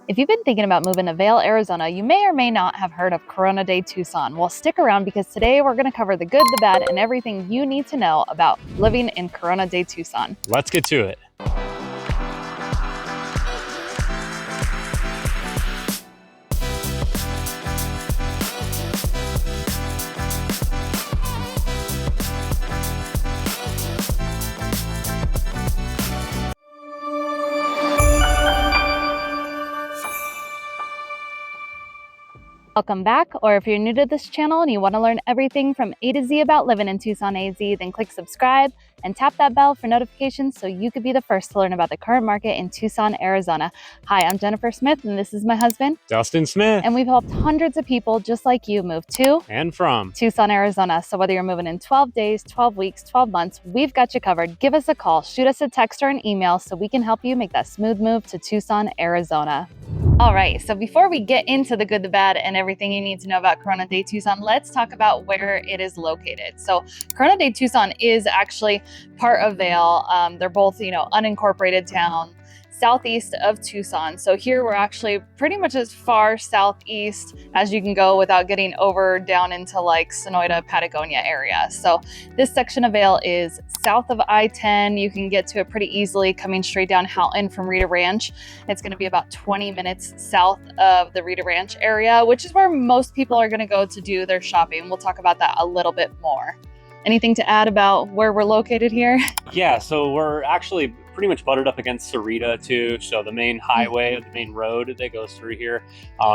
If you've been thinking about moving to Vail, Arizona, you may or may not have heard of Corona de Tucson. Well, stick around because today we're going to cover the good, the bad, and everything you need to know about living in Corona de Tucson. Let's get to it. Welcome back, or if you're new to this channel and you want to learn everything from A to Z about living in Tucson, AZ, then click subscribe and tap that bell for notifications so you could be the first to learn about the current market in Tucson, Arizona. Hi, I'm Jennifer Smith, and this is my husband, Dustin Smith. And we've helped hundreds of people just like you move to and from Tucson, Arizona. So whether you're moving in 12 days, 12 weeks, 12 months, we've got you covered. Give us a call, shoot us a text or an email so we can help you make that smooth move to Tucson, Arizona. All right, so before we get into the good, the bad, and everything you need to know about Corona de Tucson, let's talk about where it is located. So Corona de Tucson is actually part of Vail. They're both, unincorporated town southeast of Tucson. So here we're actually pretty much as far southeast as you can go without getting over down into like Sonoyta, Patagonia area. So this section of Vail is south of I-10. You can get to it pretty easily coming straight down Houghton from Rita Ranch. It's going to be about 20 minutes south of the Rita Ranch area, which is where most people are going to go to do their shopping. We'll talk about that a little bit more. Anything to add about where we're located here? Yeah, so we're actually pretty much butted up against Sarita too. So the main highway, the main road that goes through here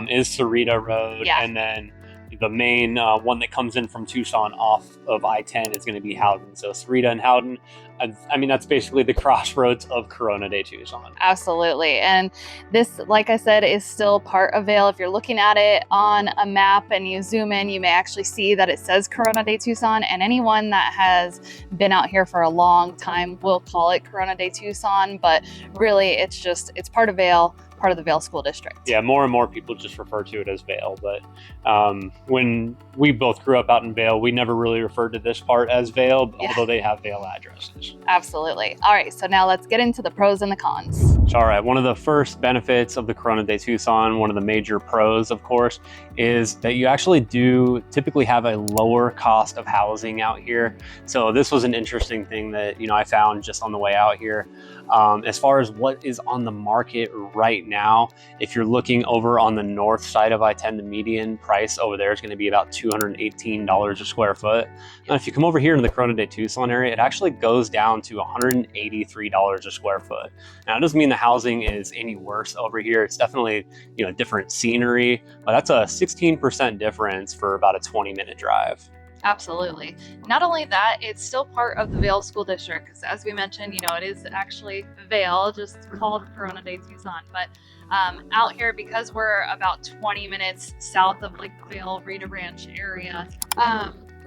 is Sarita Road. Yeah. And then the main one that comes in from Tucson off of I-10 is going to be Houghton. So Sarita and Houghton, I mean, that's basically the crossroads of Corona de Tucson. Absolutely. And this, like I said, is still part of Vail. If you're looking at it on a map and you zoom in, you may actually see that it says Corona de Tucson. And anyone that has been out here for a long time will call it Corona de Tucson. But really, it's part of Vail, part of the Vail School District. Yeah, more and more people just refer to it as Vail. But when we both grew up out in Vail, we never really referred to this part as Vail, yeah, although they have Vail addresses. Absolutely. All right, so now let's get into the pros and the cons. All right, one of the first benefits of the Corona de Tucson, one of the major pros, of course, is that you actually do typically have a lower cost of housing out here. So this was an interesting thing that, I found just on the way out here. As far as what is on the market right now, if you're looking over on the north side of I-10, the median price over there is going to be about $218 a square foot. Now, if you come over here to the Corona de Tucson area, it actually goes down to $183 a square foot. Now, it doesn't mean the housing is any worse over here. It's definitely, different scenery, but that's a 16% difference for about a 20-minute drive. Absolutely. Not only that, it's still part of the Vail School District, because as we mentioned, it is actually Vail, just called Corona de Tucson. But out here, because we're about 20 minutes south of like the Vail Rita Ranch area,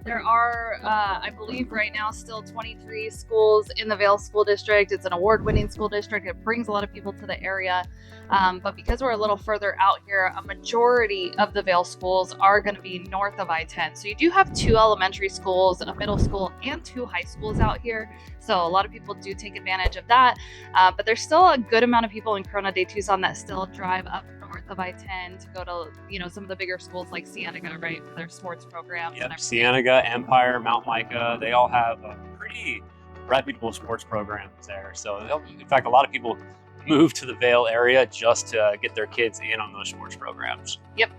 there are, I believe right now, still 23 schools in the Vail School District. It's an award-winning school district. It brings a lot of people to the area. But because we're a little further out here, a majority of the Vail schools are going to be north of I-10. So you do have 2 elementary schools, a middle school, and 2 high schools out here. So a lot of people do take advantage of that. But there's still a good amount of people in Corona de Tucson that still drive up north of I-10 to go to, some of the bigger schools like Cienega, right, for their sports programs. Yep, Cienega, Empire, Mount Micah, they all have pretty reputable sports programs there. So in fact, a lot of people move to the Vail area just to get their kids in on those sports programs. Yep.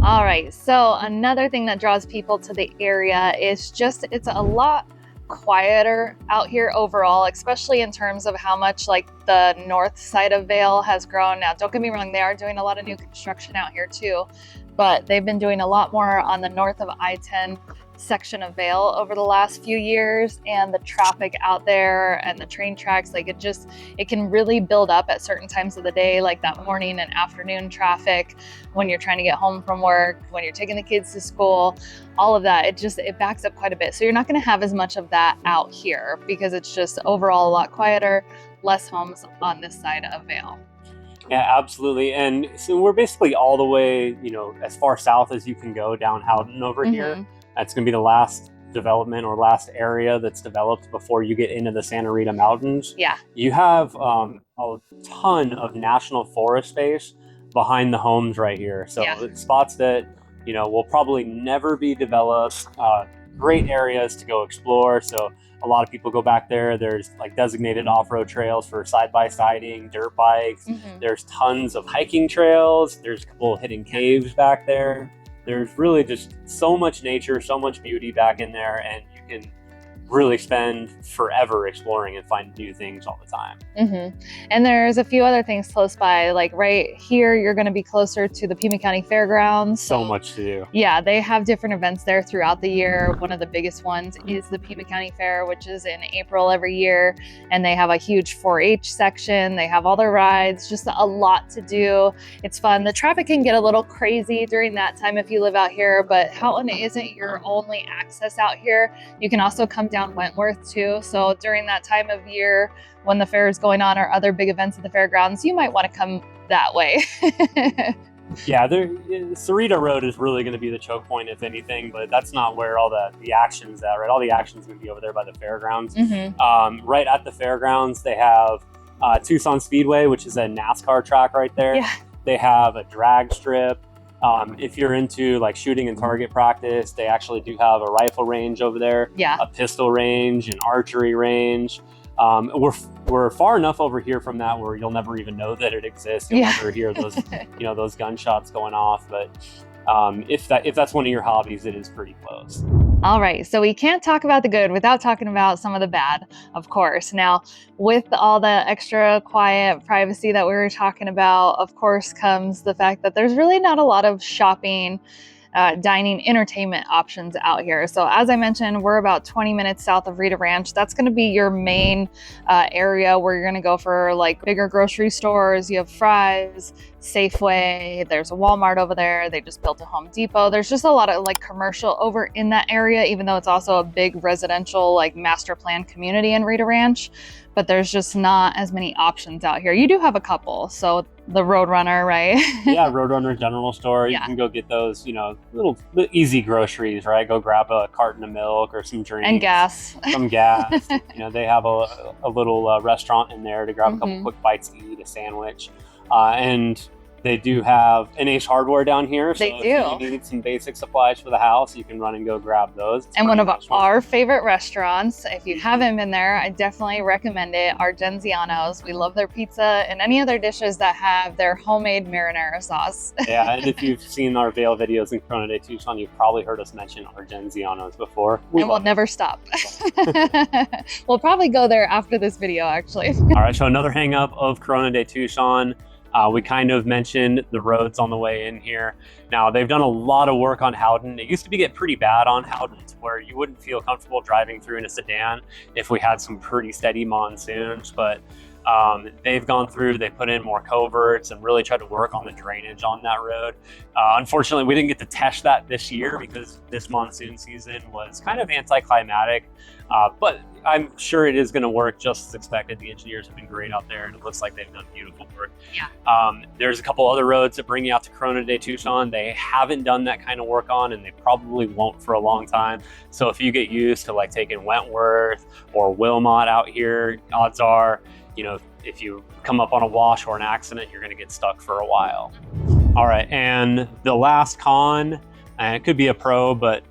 All right, so another thing that draws people to the area is just it's a lot quieter out here overall, especially in terms of how much like the north side of Vail has grown. Now, don't get me wrong, they are doing a lot of new construction out here too, but they've been doing a lot more on the north of I-10 section of Vail over the last few years, and the traffic out there and the train tracks, like it can really build up at certain times of the day, like that morning and afternoon traffic when you're trying to get home from work, when you're taking the kids to school, all of that. It backs up quite a bit. So you're not going to have as much of that out here because it's just overall a lot quieter, less homes on this side of Vail. Yeah, absolutely. And so we're basically all the way, as far south as you can go down Houghton over here. That's going to be the last development or last area that's developed before you get into the Santa Rita Mountains. Yeah. You have a ton of national forest space behind the homes right here. So it's spots that, you know, will probably never be developed. Great areas to go explore. So a lot of people go back there. There's like designated off-road trails for side-by-siding, dirt bikes. There's tons of hiking trails. There's a couple of hidden caves back there. There's really just so much nature, so much beauty back in there, and you can really spend forever exploring and find new things all the time. And there's a few other things close by, like right here, you're going to be closer to the Pima County Fairgrounds. So much to do. Yeah, they have different events there throughout the year. One of the biggest ones is the Pima County Fair, which is in April every year. And they have a huge 4-H section. They have all their rides, just a lot to do. It's fun. The traffic can get a little crazy during that time if you live out here, but Houghton isn't your only access out here. You can also come down Wentworth too. So during that time of year when the fair is going on or other big events at the fairgrounds, you might want to come that way. Yeah, Cerrito Road is really going to be the choke point, if anything, but that's not where all the action's at, right? All the action's going to be over there by the fairgrounds. Right at the fairgrounds, they have Tucson Speedway, which is a NASCAR track right there. They have a drag strip. If you're into like shooting and target practice, they actually do have a rifle range over there, a pistol range, an archery range. We're far enough over here from that where you'll never even know that it exists. You'll never hear those, you know, those gunshots going off. But if that's one of your hobbies, it is pretty close. All right, so we can't talk about the good without talking about some of the bad, of course. Now, with all the extra quiet privacy that we were talking about, of course, comes the fact that there's really not a lot of shopping, dining, entertainment options out here. So as I mentioned, we're about 20 minutes south of Rita Ranch. That's going to be your main area where you're going to go for like bigger grocery stores. You have Fry's, Safeway, there's a Walmart over there. They just built a Home Depot. There's just a lot of like commercial over in that area, even though it's also a big residential like master plan community in Rita Ranch, but there's just not as many options out here. You do have a couple. So the Roadrunner, right? Yeah, Roadrunner General Store. You can go get those, you know, little easy groceries, right? Go grab a carton of milk or some drinks. And gas. Some gas. You know, they have a little restaurant in there to grab a couple quick bites to eat, a sandwich. And they do have an Ace Hardware down here. So if you need some basic supplies for the house, you can run and go grab those. And one of our favorite restaurants, if you haven't been there, I definitely recommend it, are Genziano's. We love their pizza and any other dishes that have their homemade marinara sauce. Yeah, and if you've seen our Vail videos in Corona de Tucson, you've probably heard us mention our Genziano's before. And we'll never stop. We'll probably go there after this video, actually. All right, so another hang up of Corona de Tucson. We kind of mentioned the roads on the way in here. Now, they've done a lot of work on Houghton. It used to get pretty bad on Houghton to where you wouldn't feel comfortable driving through in a sedan if we had some pretty steady monsoons, but they've gone through, they put in more coverts and really tried to work on the drainage on that road. Unfortunately, we didn't get to test that this year because this monsoon season was kind of anticlimactic, but I'm sure it is going to work just as expected. The engineers have been great out there and it looks like they've done beautiful work. There's a couple other roads that bring you out to Corona de Tucson. They haven't done that kind of work on, and they probably won't for a long time. So if you get used to like taking Wentworth or Wilmot out here, odds are, you know, if you come up on a wash or an accident, you're going to get stuck for a while. All right, and the last con, and it could be a pro, but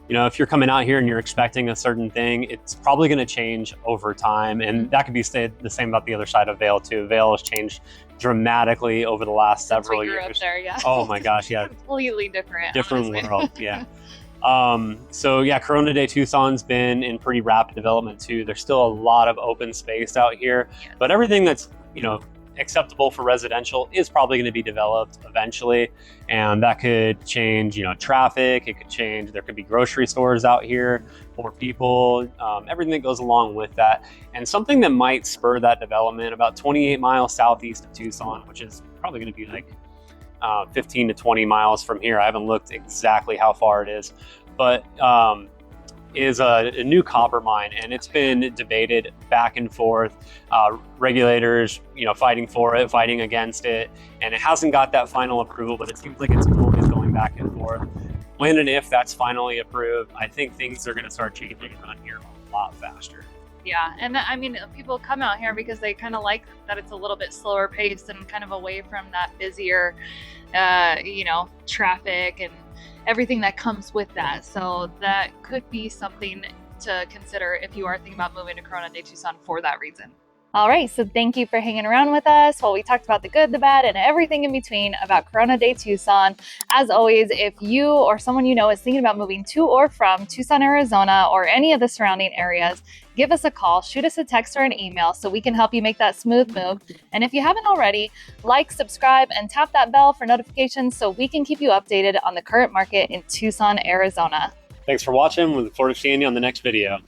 you know, if you're coming out here and you're expecting a certain thing, it's probably going to change over time, and that could be the same about the other side of Vail too. Vail has changed dramatically over the last several years. Up there, yeah. Oh my gosh, yeah. Completely different. Different world, yeah. So yeah, Corona de Tucson's been in pretty rapid development too. There's still a lot of open space out here, but everything that's, you know, acceptable for residential is probably going to be developed eventually, and that could change, you know, traffic. It could change, there could be grocery stores out here for people, everything that goes along with that. And something that might spur that development about 28 miles southeast of Tucson, which is probably going to be like 15 to 20 miles from here. I haven't looked exactly how far it is, but is a new copper mine, and it's been debated back and forth. Regulators, you know, fighting for it, fighting against it, and it hasn't got that final approval, but it seems like it's always going back and forth. When and if that's finally approved, I think things are going to start changing around here a lot faster. Yeah, and I mean, people come out here because they kind of like that it's a little bit slower paced and kind of away from that busier, traffic and everything that comes with that. So that could be something to consider if you are thinking about moving to Corona de Tucson for that reason. All right, so thank you for hanging around with us while we talked about the good, the bad, and everything in between about Corona de Tucson. As always, if you or someone you know is thinking about moving to or from Tucson, Arizona, or any of the surrounding areas, give us a call, shoot us a text or an email so we can help you make that smooth move. And if you haven't already, like, subscribe, and tap that bell for notifications so we can keep you updated on the current market in Tucson, Arizona. Thanks for watching. We look forward to seeing you on the next video.